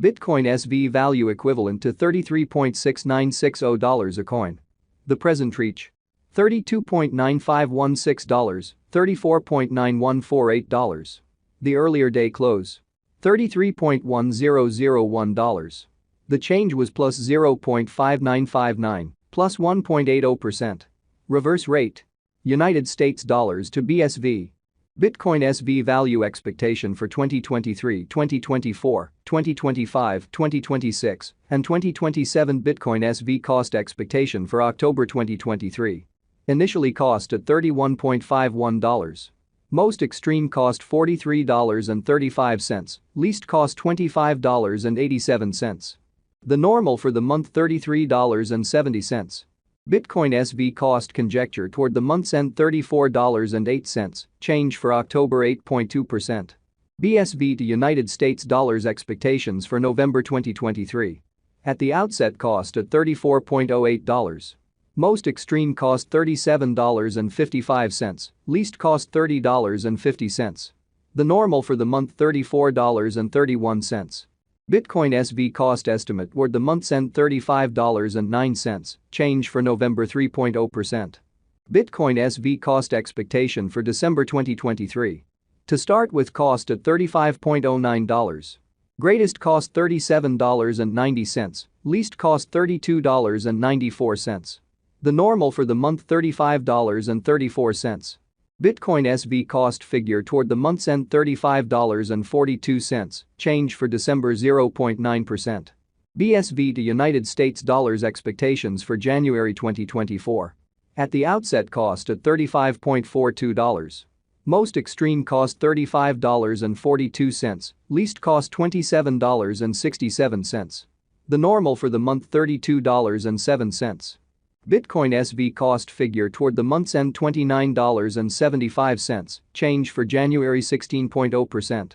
Bitcoin SV value equivalent to $33.6960 a coin. The present reach: $32.9516, $34.9148. The earlier day close: $33.1001. The change was plus 0.5959, plus 1.80%. Reverse rate: United States dollars to BSV. Bitcoin SV value expectation for 2023, 2024, 2025, 2026, and 2027. Bitcoin SV cost expectation for October 2023. Initially cost at $31.51. Most extreme cost $43.35, least cost $25.87. The normal for the month $33.70. Bitcoin SV cost conjecture toward the month's end $34.08, change for October 8.2%. BSV to United States dollars expectations for November 2023. At the outset cost at $34.08. Most extreme cost $37.55, least cost $30.50. The normal for the month $34.31. Bitcoin SV cost estimate toward the month's end $35.09, change for November 3.0%. Bitcoin SV cost expectation for December 2023. To start with cost at $35.09. Greatest cost $37.90, least cost $32.94. The normal for the month $35.34. Bitcoin SV cost figure toward the month's end $35.42, change for December 0.9%. BSV to United States dollars expectations for January 2024. At the outset cost at $35.42. Most extreme cost $35.42, least cost $27.67. The normal for the month $32.07. Bitcoin SV cost figure toward the month's end $29.75, change for January 16.0%.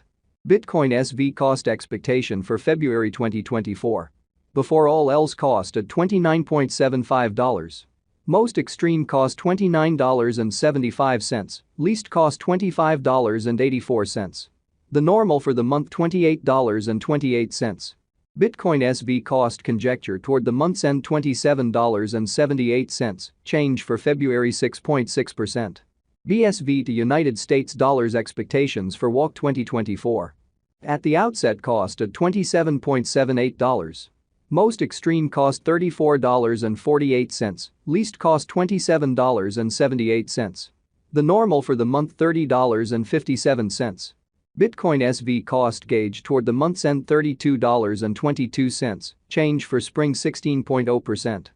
Bitcoin SV cost expectation for February 2024. Before all else cost at $29.75. Most extreme cost $29.75, least cost $25.84. The normal for the month $28.28. Bitcoin SV cost conjecture toward the month's end $27.78, change for February 6.6%. BSV to United States dollars expectations for WAC 2024. At the outset cost at $27.78. Most extreme cost $34.48, least cost $27.78. The normal for the month $30.57. Bitcoin SV cost gauge toward the month's end $32.22, change for spring 16.0%.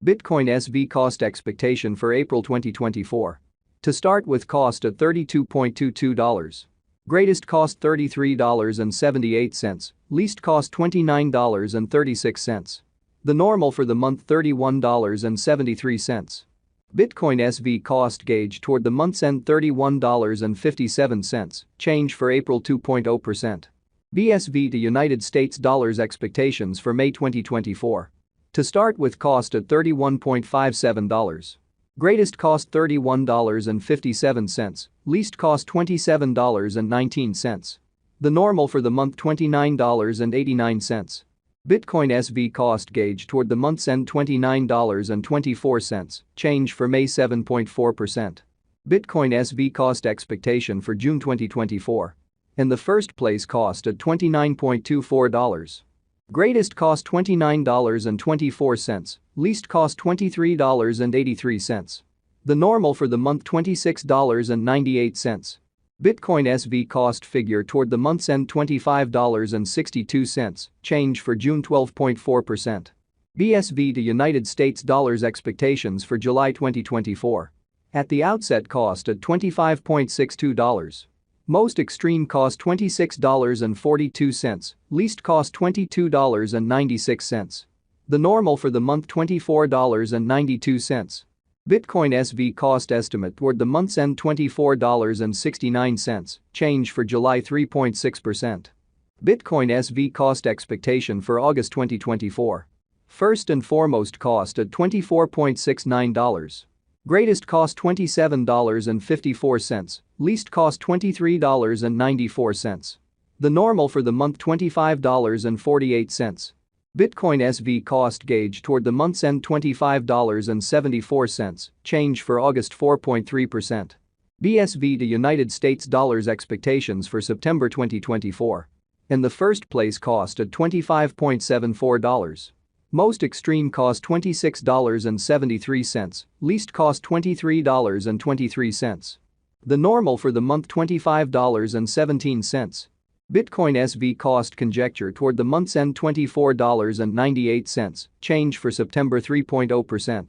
Bitcoin SV cost expectation for April 2024. To start with cost at $32.22. Greatest cost $33.78, least cost $29.36. The normal for the month $31.73. Bitcoin SV cost gauge toward the month's end $31.57, change for April 2.0%. BSV to United States dollars expectations for May 2024. To start with cost at $31.57. Greatest cost $31.57, least cost $27.19. The normal for the month $29.89. Bitcoin SV cost gauge toward the month's end $29.24, change for May 7.4%. Bitcoin SV cost expectation for June 2024. In the first place cost at $29.24. Greatest cost $29.24, least cost $23.83. The normal for the month $26.98. Bitcoin SV cost figure toward the month's end $25.62, change for June 12.4%. BSV to United States dollars expectations for July 2024. At the outset cost at $25.62. Most extreme cost $26.42, least cost $22.96. The normal for the month $24.92. Bitcoin SV cost estimate toward the month's end $24.69, change for July 3.6%. Bitcoin SV cost expectation for August 2024. First and foremost cost at $24.69. Greatest cost $27.54, least cost $23.94. The normal for the month $25.48. Bitcoin SV cost gauge toward the month's end $25.74, change for August 4.3%. BSV to United States dollars expectations for September 2024. In the first place cost at $25.74. Most extreme cost $26.73, least cost $23.23. The normal for the month $25.17. Bitcoin SV cost conjecture toward the month's end $24.98, change for September 3.0%.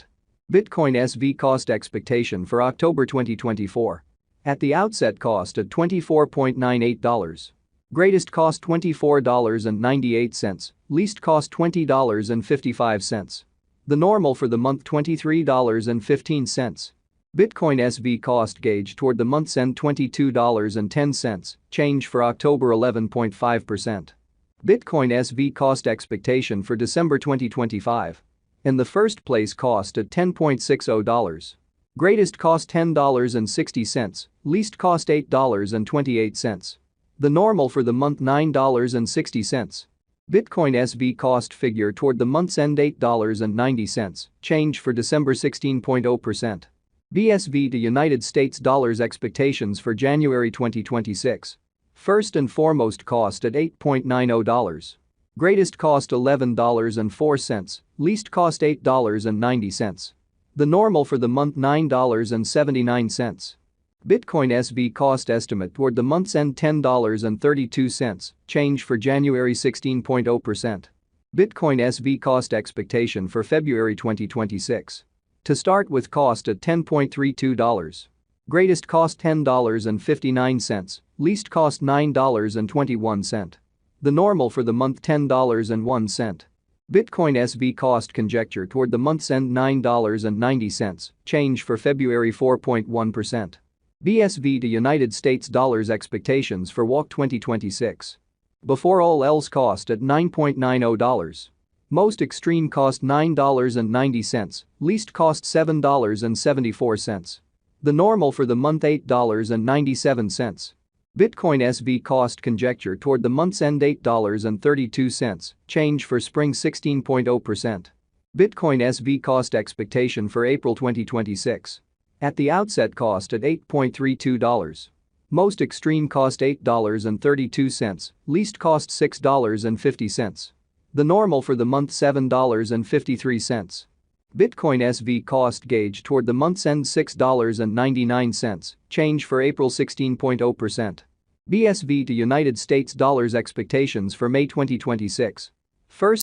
Bitcoin SV cost expectation for October 2024. At the outset cost at $24.98. Greatest cost $24.98, least cost $20.55. The normal for the month $23.15. Bitcoin SV cost gauge toward the month's end $22.10, change for October 11.5%. Bitcoin SV cost expectation for December 2025. In the first place cost at $10.60. Greatest cost $10.60, least cost $8.28. The normal for the month $9.60. Bitcoin SV cost figure toward the month's end $8.90, change for December 16.0%. BSV to United States dollars expectations for January 2026. First and foremost cost at $8.90. Greatest cost $11.04, least cost $8.90. The normal for the month $9.79. Bitcoin SV cost estimate toward the month's end $10.32, change for January 16.0%. Bitcoin SV cost expectation for February 2026. To start with cost at $10.32. Greatest cost $10.59, least cost $9.21. The normal for the month $10.01. Bitcoin SV cost conjecture toward the month's end $9.90, change for February 4.1%. BSV to United States dollars expectations for WOC 2026. Before all else cost at $9.90. Most extreme cost $9.90, least cost $7.74. The normal for the month $8.97. Bitcoin SV cost conjecture toward the month's end $8.32, change for spring 16.0%. Bitcoin SV cost expectation for April 2026. At the outset cost at $8.32. Most extreme cost $8.32, least cost $6.50. The normal for the month $7.53. Bitcoin SV cost gauge toward the month's end $6.99, change for April 16.0%. BSV to United States dollars expectations for May 2026. First